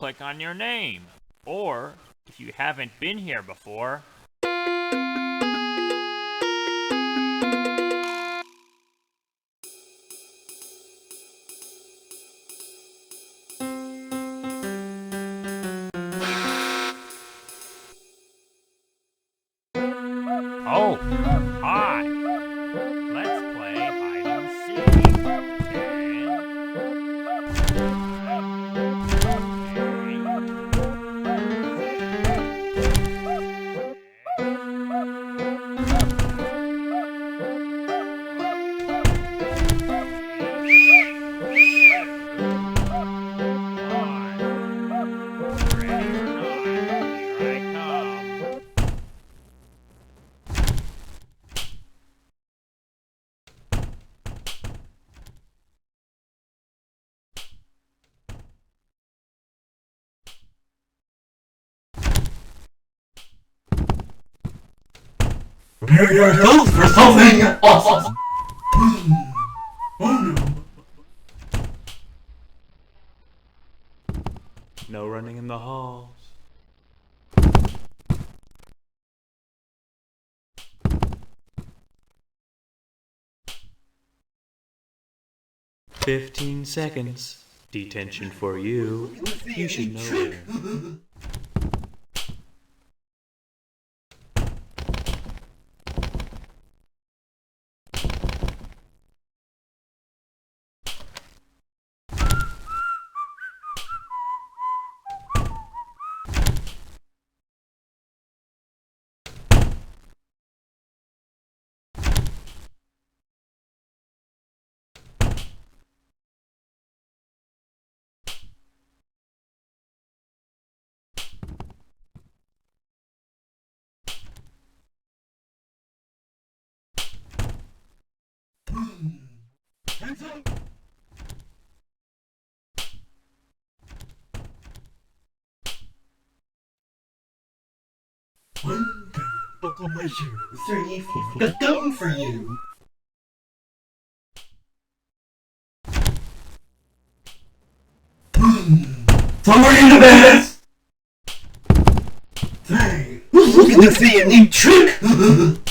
click on your name. Or, if you haven't been here before, oh, hi! Let's play hide and Prepare yourself for something awesome! Oh no. No running in the halls. "15 seconds. Detention for you. You should know better." Hands up! One, two, buckle my shoes. 3, 4, got going for you. Somewhere in the best! Hey, look at the new trick!